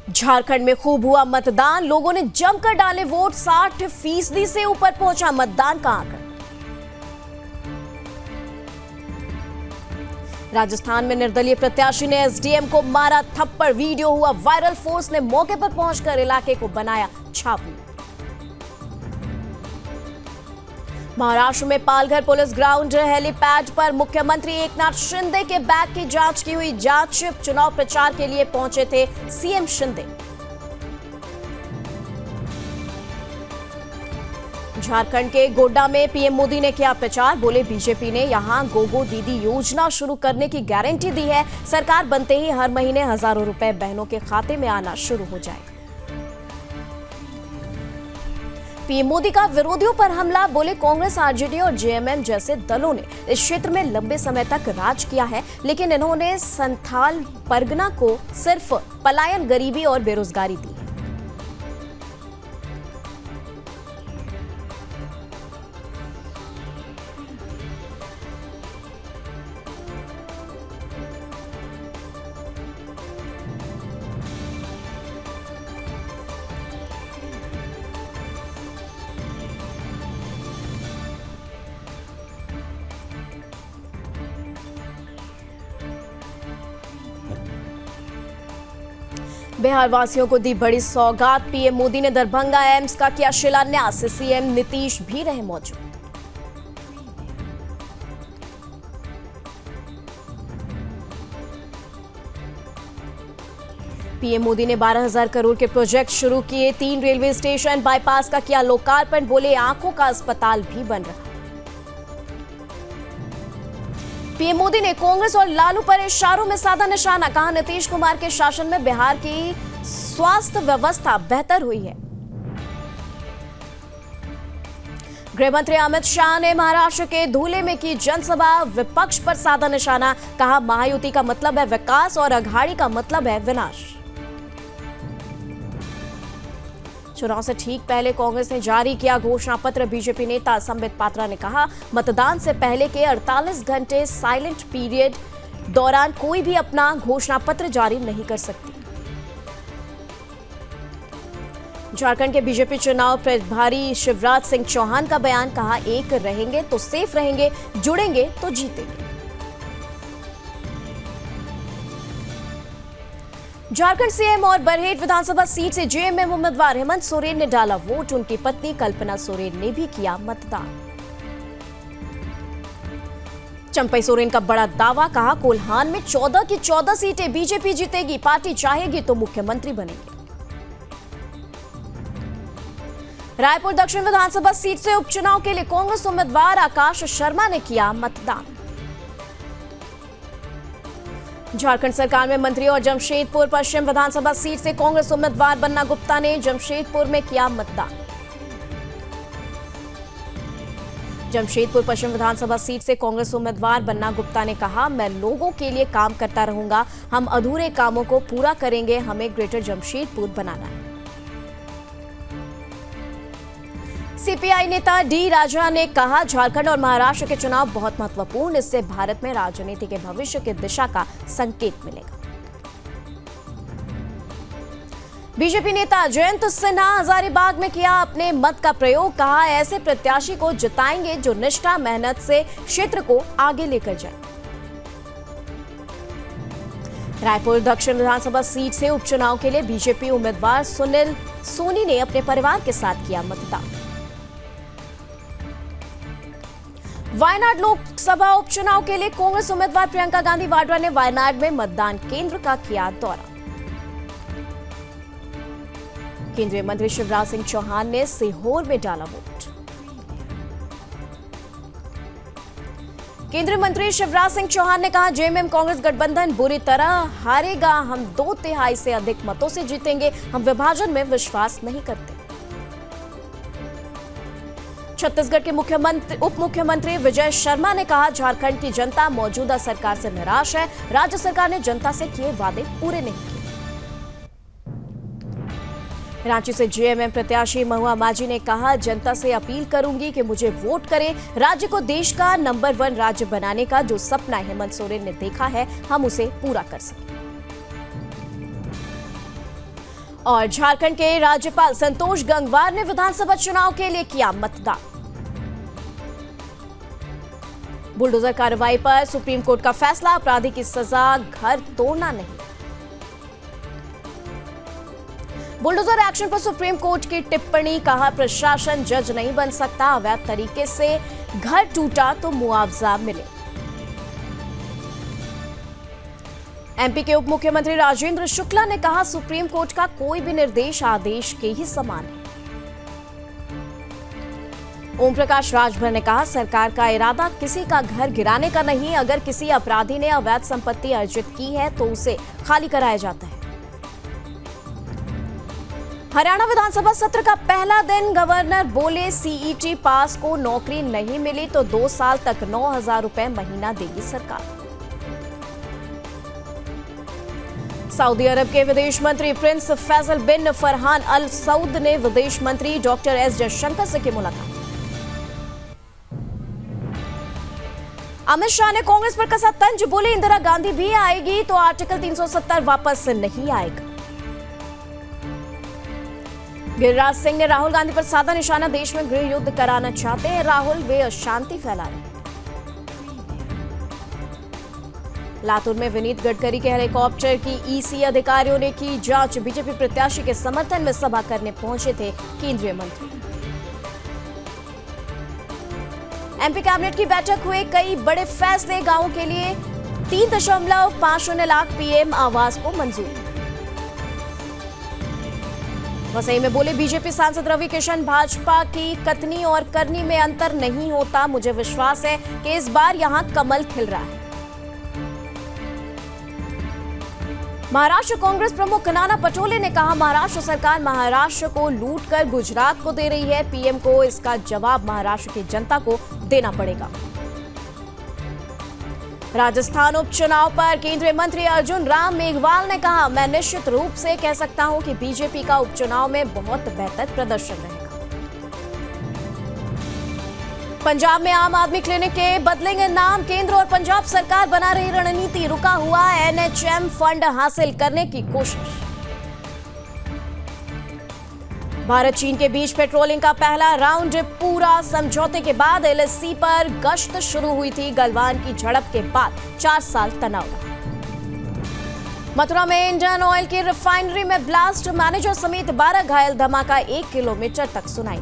झारखंड में खूब हुआ मतदान, लोगों ने जमकर डाले वोट, 60% से ऊपर पहुंचा मतदान का आंकड़ा। राजस्थान में निर्दलीय प्रत्याशी ने एसडीएम को मारा थप्पड़, वीडियो हुआ वायरल, फोर्स ने मौके पर पहुंचकर इलाके को बनाया छापी। महाराष्ट्र में पालघर पुलिस ग्राउंड हेलीपैड पर मुख्यमंत्री एकनाथ शिंदे के बैग की जांच की हुई। जांच चुनाव प्रचार के लिए पहुंचे थे सीएम शिंदे। झारखंड के गोड्डा में पीएम मोदी ने किया प्रचार, बोले बीजेपी ने यहां गोगो दीदी योजना शुरू करने की गारंटी दी है, सरकार बनते ही हर महीने हजारों रुपए बहनों के खाते में आना शुरू हो जाए। पीएम मोदी का विरोधियों पर हमला, बोले कांग्रेस, आरजेडी और जेएमएम जैसे दलों ने इस क्षेत्र में लंबे समय तक राज किया है, लेकिन इन्होंने संथाल परगना को सिर्फ पलायन, गरीबी और बेरोजगारी दी है। बिहार वासियों को दी बड़ी सौगात, पीएम मोदी ने दरभंगा एम्स का किया शिलान्यास, सीएम नीतीश भी रहे मौजूद। पीएम मोदी ने 12,000 करोड़ के प्रोजेक्ट शुरू किए, 3 रेलवे स्टेशन, बाईपास का किया लोकार्पण, बोले आंखों का अस्पताल भी बन रहा। पीएम मोदी ने कांग्रेस और लालू पर इशारों में साधा निशाना, कहा नीतीश कुमार के शासन में बिहार की स्वास्थ्य व्यवस्था बेहतर हुई है। गृह मंत्री अमित शाह ने महाराष्ट्र के धुले में की जनसभा, विपक्ष पर साधा निशाना, कहा महायुति का मतलब है विकास और अघाड़ी का मतलब है विनाश। चुनाव से ठीक पहले कांग्रेस ने जारी किया घोषणा पत्र, बीजेपी नेता संबित पात्रा ने कहा मतदान से पहले के 48 घंटे साइलेंट पीरियड दौरान कोई भी अपना घोषणा पत्र जारी नहीं कर सकती। झारखंड के बीजेपी चुनाव प्रभारी शिवराज सिंह चौहान का बयान, कहा एक रहेंगे तो सेफ रहेंगे, जुड़ेंगे तो जीतेंगे। झारखंड सीएम और बरहेट विधानसभा सीट से जेएमएम उम्मीदवार हेमंत सोरेन ने डाला वोट, उनकी पत्नी कल्पना सोरेन ने भी किया मतदान। चंपई सोरेन का बड़ा दावा, कहा कोल्हान में 14 की 14 सीटें बीजेपी जीतेगी, पार्टी चाहेगी तो मुख्यमंत्री बनेंगे। रायपुर दक्षिण विधानसभा सीट से उपचुनाव के लिए कांग्रेस उम्मीदवार आकाश शर्मा ने किया मतदान। झारखंड सरकार में मंत्री और जमशेदपुर पश्चिम विधानसभा सीट से कांग्रेस उम्मीदवार बन्ना गुप्ता ने जमशेदपुर में किया मतदान। जमशेदपुर पश्चिम विधानसभा सीट से कांग्रेस उम्मीदवार बन्ना गुप्ता ने कहा मैं लोगों के लिए काम करता रहूंगा, हम अधूरे कामों को पूरा करेंगे, हमें ग्रेटर जमशेदपुर बनाना है। सीपीआई नेता डी राजा ने कहा झारखंड और महाराष्ट्र के चुनाव बहुत महत्वपूर्ण, इससे भारत में राजनीति के भविष्य की दिशा का संकेत मिलेगा। बीजेपी नेता जयंत सिन्हा हजारीबाग में किया अपने मत का प्रयोग, कहा ऐसे प्रत्याशी को जिताएंगे जो निष्ठा मेहनत से क्षेत्र को आगे लेकर जाए। रायपुर दक्षिण विधानसभा सीट से उपचुनाव के लिए बीजेपी उम्मीदवार सुनील सोनी ने अपने परिवार के साथ किया मतदान। वायनाड लोकसभा उपचुनाव के लिए कांग्रेस उम्मीदवार प्रियंका गांधी वाड्रा ने वायनाड में मतदान केंद्र का किया दौरा। केंद्रीय मंत्री शिवराज सिंह चौहान ने सीहोर में डाला वोट। केंद्रीय मंत्री शिवराज सिंह चौहान ने कहा जेएमएम कांग्रेस गठबंधन बुरी तरह हारेगा, हम 2/3 से अधिक मतों से जीतेंगे, हम विभाजन में विश्वास नहीं करते। छत्तीसगढ़ के उप मुख्यमंत्री विजय शर्मा ने कहा झारखंड की जनता मौजूदा सरकार से निराश है, राज्य सरकार ने जनता से किए वादे पूरे नहीं किए। रांची से जेएमएम प्रत्याशी महुआ माझी ने कहा जनता से अपील करूंगी कि मुझे वोट करें, राज्य को देश का नंबर 1 राज्य बनाने का जो सपना हेमंत सोरेन ने देखा है हम उसे पूरा कर सकें। और झारखंड के राज्यपाल संतोष गंगवार ने विधानसभा चुनाव के लिए किया मतदान। बुलडोजर कार्रवाई पर सुप्रीम कोर्ट का फैसला, अपराधी की सजा घर तोड़ना नहीं। बुलडोजर एक्शन पर सुप्रीम कोर्ट की टिप्पणी, कहा प्रशासन जज नहीं बन सकता, अवैध तरीके से घर टूटा तो मुआवजा मिले। एमपी के उप मुख्यमंत्री राजेंद्र शुक्ला ने कहा सुप्रीम कोर्ट का कोई भी निर्देश आदेश के ही समान है। ओम प्रकाश राजभर ने कहा सरकार का इरादा किसी का घर गिराने का नहीं, अगर किसी अपराधी ने अवैध संपत्ति अर्जित की है तो उसे खाली कराया जाता है। हरियाणा विधानसभा सत्र का पहला दिन गवर्नर बोले सीईटी पास को नौकरी नहीं मिली तो 2 साल तक 9,000 रुपए महीना देगी सरकार। सऊदी अरब के विदेश मंत्री प्रिंस फैसल बिन फरहान अल सऊद ने विदेश मंत्री डॉक्टर एस जयशंकर से की मुलाकात। अमित शाह ने कांग्रेस पर कसा तंज, बोले इंदिरा गांधी भी आएगी तो आर्टिकल 370 वापस नहीं आएगा। गिरिराज सिंह ने राहुल गांधी पर साधा निशाना, देश में गृह युद्ध कराना चाहते हैं राहुल, वे अशांति फैला रहे हैं। लातूर में विनीत गडकरी के हेलीकॉप्टर की ईसी अधिकारियों ने की जांच, बीजेपी प्रत्याशी के समर्थन में सभा करने पहुंचे थे केंद्रीय मंत्री। एमपी कैबिनेट की बैठक हुई, कई बड़े फैसले, गांवों के लिए 3.50 लाख पीएम आवास को मंजूरी। वसई में बोले बीजेपी सांसद रवि किशन, भाजपा की कथनी और करनी में अंतर नहीं होता, मुझे विश्वास है कि इस बार यहां कमल खिल रहा है। महाराष्ट्र कांग्रेस प्रमुख नाना पटोले ने कहा महाराष्ट्र सरकार महाराष्ट्र को लूटकर गुजरात को दे रही है, पीएम को इसका जवाब महाराष्ट्र की जनता को देना पड़ेगा। राजस्थान उपचुनाव पर केंद्रीय मंत्री अर्जुन राम मेघवाल ने कहा मैं निश्चित रूप से कह सकता हूं कि बीजेपी का उपचुनाव में बहुत बेहतर प्रदर्शन रहेगा। पंजाब में आम आदमी क्लिनिक के बदलेंगे नाम, केंद्र और पंजाब सरकार बना रही रणनीति, रुका हुआ एनएचएम फंड हासिल करने की कोशिश। भारत चीन के बीच पेट्रोलिंग का पहला राउंड पूरा, समझौते के बाद एलएसी पर गश्त शुरू हुई थी, गलवान की झड़प के बाद 4 साल तनाव। मथुरा में इंडियन ऑयल की रिफाइनरी में ब्लास्ट, मैनेजर समेत 12 घायल, धमाका 1 किलोमीटर तक सुनाई।